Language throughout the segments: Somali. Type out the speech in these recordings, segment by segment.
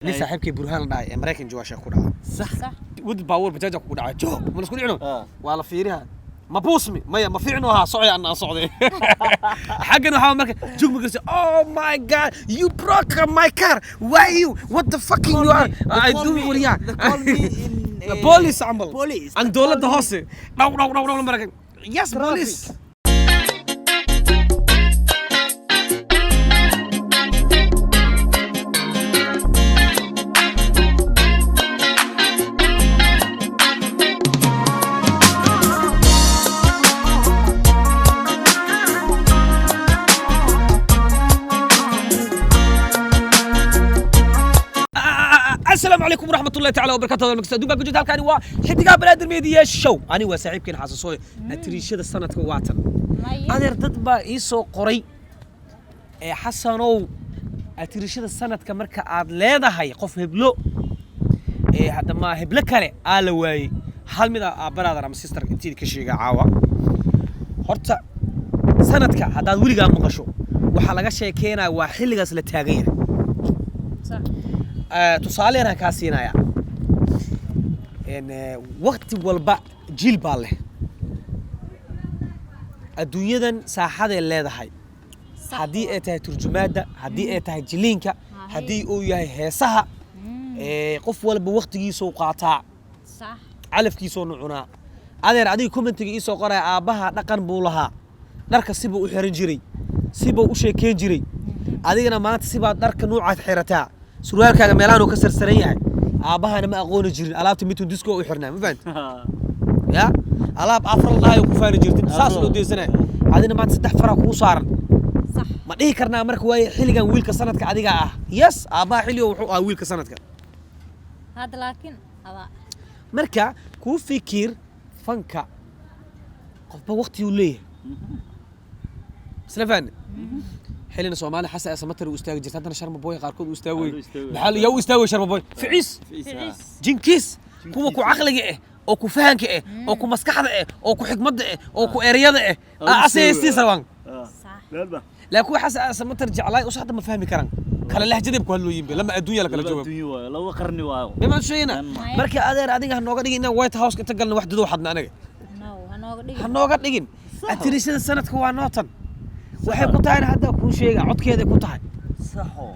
لسه حبكي برهان داي امريكان جواشا كودا صح ود باور بجاجا كودا جو ما نسكو دينو ولا فيريها ما بوسمي ما فيعنوها صعي انا صعدي حقنا waxaa marka joog ma gasay oh my god you broke my car why you what the fucking you are I do for you call me in police عمل police عن دولة هوسي دو مركن yes police السلام عليكم ورحمة الله تعالى وبركاته. المكسدون بقى جد هالكاني وحدقة بلاد الميديا شو أنا وسعيب كين حاسسوي نتريش هذا السنة كواتن أنا ردت بقى إيسو قري حسنو نتريش هذا السنة كمركة عدلة هاي قف هبلو هذا ما هبلك عليه علوي حال مذا برادر أم سيستر أنتي كشيء عاوة هرتا سنة كا هذا ولي قام مقشو وحلقة شيء كينا وحلقة سلتاغية صح tusaale aan ka siinaya waqti walba jil baa leh adduunyadan saaxad ay leedahay hadii ay tahay turjumaada hadii ay tahay jiliinka hadii uu yahay heesaha qof walba waqtigiisa uu qaataa صح calafkiisa uu cunaa adeer adiga commentiga ii soo qoray aabaha dhaqan buu lahaa dharka sibuu u xiran jiray sibuu u sheekeen jiray adigana maanta sibaa dharka nuucaad xirataa surwaalkaaga meelahan uu ka sarsaran yahay aabahana ma aqooni jirin alaabta miduu disco u xirnaa ma fahanti ya alaab afar lahayo ku faani jirtin saas loo deesanay adina maanta saddex fara ku saaran صح ma dhihi karnaa marka way xilligan wiilka sanadka adiga ah yes aabaha xilliyo wuxuu ah wiilka sanadka هذا لكن هذا marka ku fikir fanka qofba waqti uu leeyahay isla fahmi حلنا سومالي حسا اسمتر واستاغ جرت عندنا شرم بوي قاركود واستاوي بحال يا واستاوي شرم بوي فعيس جنكيس كو كو عقلي او كو فهانك او كو مسخخده او كو حكمده او كو اريده اسيستي سروان صح لا كو حسا اسمتر جعلاي وصحده ما فهمي كران كلا لا جدب كو هلو يمبي لما الدنيا لا كلا جواب الدنيا لو قرني واو بما شينا marka adeer adiga hanooga dhigin white house ka tagalna wax dad waxadna aniga hanooga dhigin atirishada sanadka waa nootan waxay ku tahay hadda ku sheega codkeeda ku tahay saxo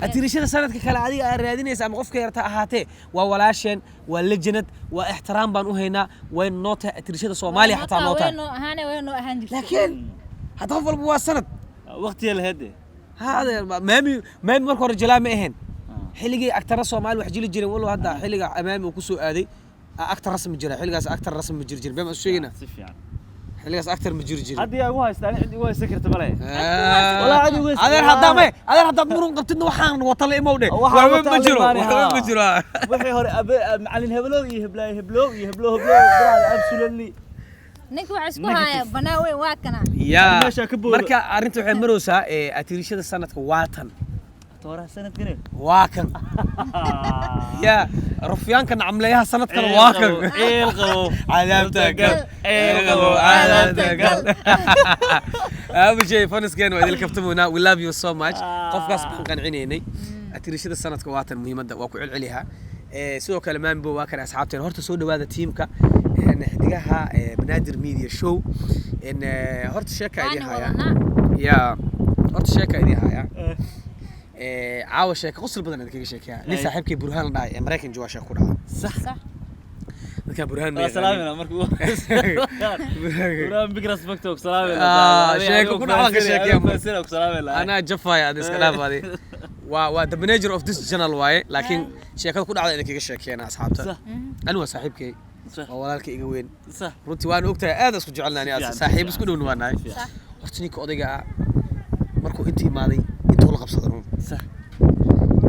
atirishada sanadka kale adiga ay raadinaysa ama qofka yarta ahaatee waa walaasheen waa lejanad waa ixtiraam baan u haynaa way noota atirishada Soomaaliya xataa noota وينو أهان جبت laakiin hadda qof walba waa sanad waqti la hade hada maami marka hore jalaa ma ahayn xilligii actara Soomaali wax jili jiray wallo hadda xilliga amaami uu ku soo aaday actar rasmi jira xilligaas actar rasmi jir bema sheegina si fiican xilligaas actar ma jiri jiray hadii ay u haystaan cid ugu haysan karta male wala cid ugu adeer hadda murun qabtidna waxaan wata la imowde waxba ma jiro wixii hore macallin heblow brother absolutely نكو عسكو هاي بناوي واكنا يا marka arinta waxay maraysaa atirishada sanadka waatan toora sanadkani waakan ya rufyaanka nacamleeyaha sanadkan waakan eel qabo cadaabta gal abu shay faniskan waa idil kaftamuna we love you so much qofkaas baan qancinaynay atirishada sanadka waatan muhiimada waa ku celceliha sidoo kale maambo waa kan asxaabteen horta soo dhawaada teamka xidigaha banaadir media show horta sheeka idin haya ya horta sheeka idin haya caawa sheeka qosol badan idinkaga sheekaya nin saaxiibkay burhaan dhaay American joosha ku dhaca صح dadka burhaan salaamina markuu burhaan big respect oo salaamina sheeka ku dhaca ka sheekaya salaamina ana jafaya adis ka dhaafadi waa the manager of this channel waaye laakiin sheekada ku dhacda idinkaga sheekayna asxaabta anu waa saaxiibkay walaalkay iga weyn صح runtii waan ogtahay aad isku jecelnaani aad saaxiib isku dhow nahay horta ninka odayga markuu intii imaaday intuu la qabsaday صح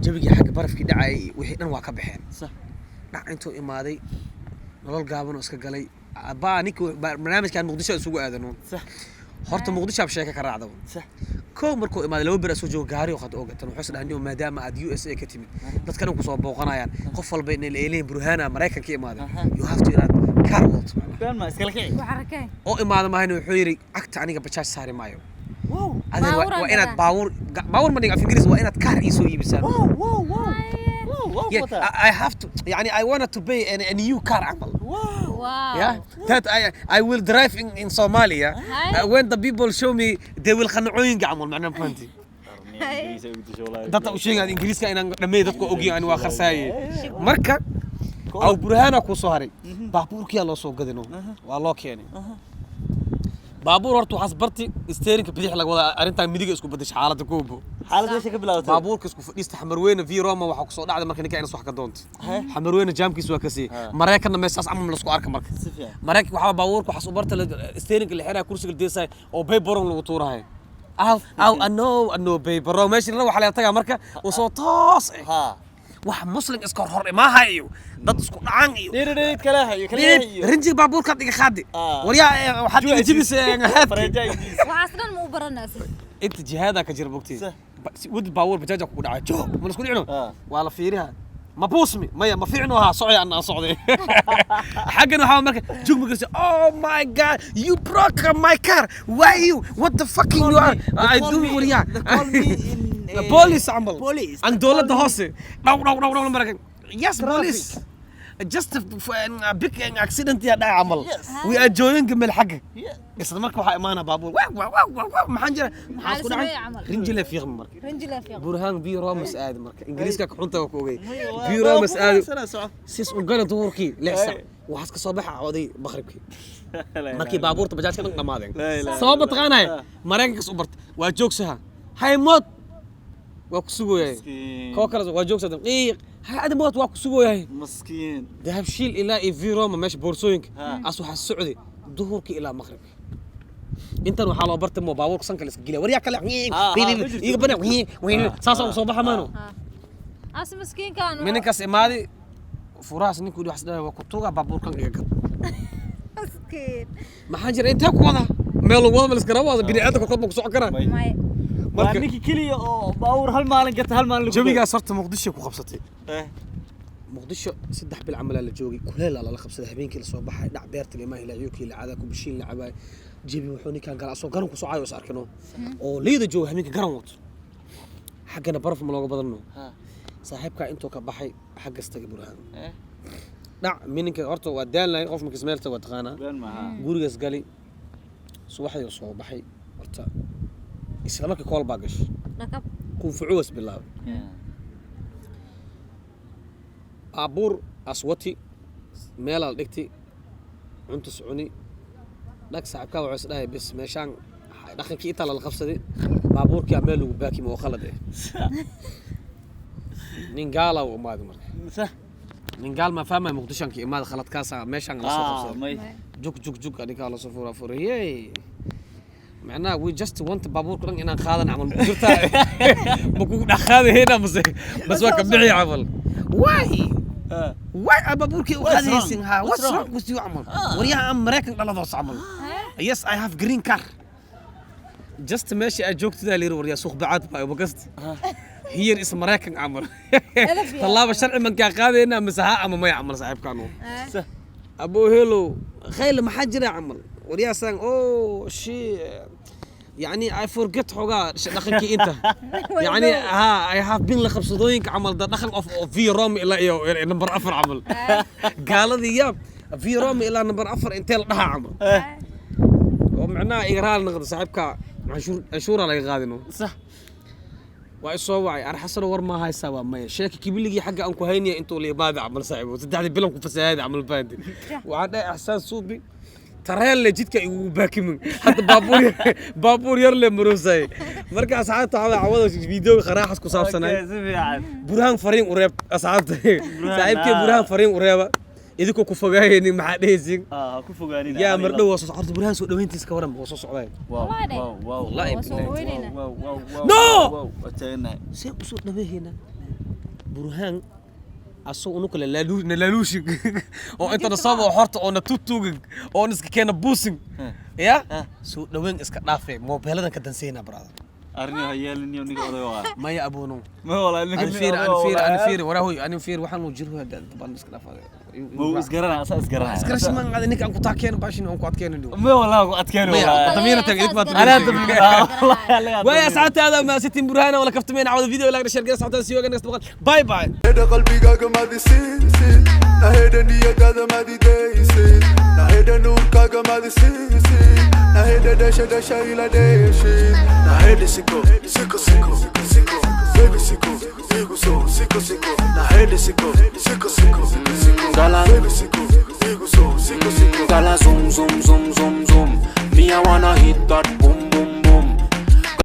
jabigii xagga barafkii dhacay wixii dhan waa ka baxeen صح dhac intuu imaaday nolol gaaban oo iska galay baa ninka barnaamijkan muqdisho isugu aadano صح horta muqdisho sheeka ka raacdo صح koo markuu imaaday laba bir soo joogo gaari oo qad oo gatan wuxuu isdhahnay maadaama aad USA ka timid dadkan ku soo booqanayaan qof walba inay leeyihiin burhaana Mareykanka imaaday you have to irad car world been ma iskala kicin وحركة oo imaada maahayna wuxuu yiri agta aniga bajaaj saari maayo wow adeer waa inaad baawur ma dhiga af Ingiriis waa inaad car ii soo iibisaan wow Yeah, I have to يعني I wanted to buy a new car عمل. Wow. Yeah, that I will drive in Somalia. When the people show me they will خنعوين عمل معنا فهمتي. dadka u sheegay ingiriiska inaan dhameey dadku ogiyo aan waa kharsaay marka aw burhana ku soo haray baabuurkiya loo soo gadino waa loo keenay baabuur hortu waxas barti steerinka bidix laga wada arintan midiga isku badashay xaaladda koobo xaaladda ka bilowday baabuurka isku fadhiista xamarweyne v Roma waxa ku soo dhacday markii ninka wax ka doonto xamarweyne jaamkiis waa kasii Mareykanna meeshaas ama la isku arka marka Mareykan waxa baabuurka waxas u barta steerinka la xiraa kursiga deesay oo bay boron lagu tuurahay أو أنو بيبرو ماشي نروح على تجا مركا وصوتاس ها واحد مسلم إسكار حر ما هايو ضد إسكار عنيو دير كلاهيو رنجي بابور كاتي خادي وريا حد يجيب هات وعصرا مو برا الناس أنت جهادك جربوكتي ود باور بجاجك ودا عجو من سكون عنو ولا فيرها ما بوسمي ما في عنوها صعي أنا صعدي حقنا حاول مركز جوك مقرسي oh my god you broke my car why you what the fucking you are I do وريا police عمل عن دولة هوسي no مركز yes police just a big accident يا دا عمل we are joining من الحق بس مركز وحق إمانة بابور محنجر رنجلة في غمر رنجلة في برهان بي رامس آد مركز إنجليز كك حنطة وكوجي بي رامس آد سيس أنقلنا دوركي لحسن وحسك صباح عودي بخربكي مركي بابور تبجاش كنا نماذج صوبت غانا مركز صبرت وجوكسها هاي موت وكسوجو ياي كوكرز وجوكس دقيق هذا موت وكسوجو ياي مسكين ذهب شيل إلى في روما ماشي بورسوينك أصبح السعودي ظهورك إلى مغرب أنت روح على برت مو باورك سانك لسه وريا كلا يقبنا وين ساسا صباح مانو أس مسكين كانوا منك اسمادي فراس نيكو دي حسنا وكتوغا بابور كان يقب مسكين ما حاجر أنت كوضع ميلو وضع من السكراب بني آدم كتب مقصوع كنا ما نيكي كلي باور هالمالن قلت هالمالن جوبيغا صرت مقدشة كخبصتي مقدشة سدح بالعمل اللي جوجي كلها لا خبصة هبينك اللي صوبح دع بيرت اللي ما هي لعيوكي اللي عادك وبشيل لعباي جيبي وحوني كان قال أصو قرن كسوعي وسأركنه أو ليدا جو همينك قرنوت حقنا برف ملوك بدلنا صاحبك أنتو كبحي حق استجبرها نعم منك أرتو ودان لا يقف مك سميرته وتغانا جورجس قالي صوحي وصوبحي ورتا إسلامك كول باقش ركب كون فعوس بالله أبور أصوتي ميل الدكتي أنت سعوني لك ساعة وعسناه بس مشان دخل كي إطلع القفصة دي بابور كيعملوا باكي مؤخلة ده نينجالا وما دمر نينجال ما فهم مقدشان كي ما دخلت كاسة مشان القفصة جوك أنا كلا صفورة فورية معناه we just want بابور كلن إن خالنا نعمل مقدرته بكون أخذ هنا بس وقت بيعي عمل why بابور كي وهذا يسنها what's wrong with you عمل وريها أمريكان لا ضوص عمل yes I have green car just ماشي أجوك تدا ليرو وريها سوق بعد باي وبقصد هي اسم أمريكان عمل طلاب الشرع من كاقاذ هنا مسحاء أما ما يعمل صاحب كانوا أبو هيلو خيل محجرة عمل وريها سان أوه شي يعني I forget حوجا دخلك أنت يعني I have been لخب صدوينك عمل دخل في روم إلى نمبر أفر عمل قال ذي يا في روم إلى نمبر أفر أنت لها عمل ومعناه إيران نقد صاحبك عشور على يغادنه صح وإصوّعي أنا حصل ورما هاي سوا ما شاكي كبيلي حاجة أنكو هيني أنتوا اللي بعد عمل صعب وتدعي بلهم كفساد عمل باندي وعندي إحساس صوبي ترى اللي جيت كأوباكي من حتى بابور يرلي مروسي مركز ساعات على عوض فيديو خراحس كصاب سنة برهان فريق قريب أسعد صاحب كي برهان فريق قريبة إذا كوفجاني مع ديزين كوفجاني يا مردو وصوص عرض برهان سود وين تسكورم وصوص علاي واو والله نو سيم صوت نبيه هنا برهان أصو إنك نلالوش أو أنت نصاب وحرت أو نتوتوج أو نسك كان بوسين يا سو دوين إسك نافع مو بهلنا كدنسينا برادر أرني هيا لني ونيك أضيوها maya aboono ما والله إنك أنا فير waraahoy أنا فير waxaan uu jiro hada dabaan iska dhaafay مو إسقرنا أسا إسقرنا iskarashi man qada ninka aan ku taakeeno baashin aan ku adkeeno dhigo ما والله أتكلم والله damiina tag idink baad أنا والله ويا ساعات هذا ما ستين برهانه ولا كفتمين عوض فيديو ولا شركه قصه حتى سيوغا نكست باي باي هذا قلبي ما دي سين هذا نية هذا ما دي ديسين هذا نور كاغا ما دي سين هذا دشا إلى دشين هذا سيكو سيكو سيكو سيكو بيبي سيكو سيكو سيكو سيكو هذا سيكو سيكو سيكو سيكو gala baby sicko sicko sicko gala zoom zoom zoom zoom zoom me I wanna hit that boom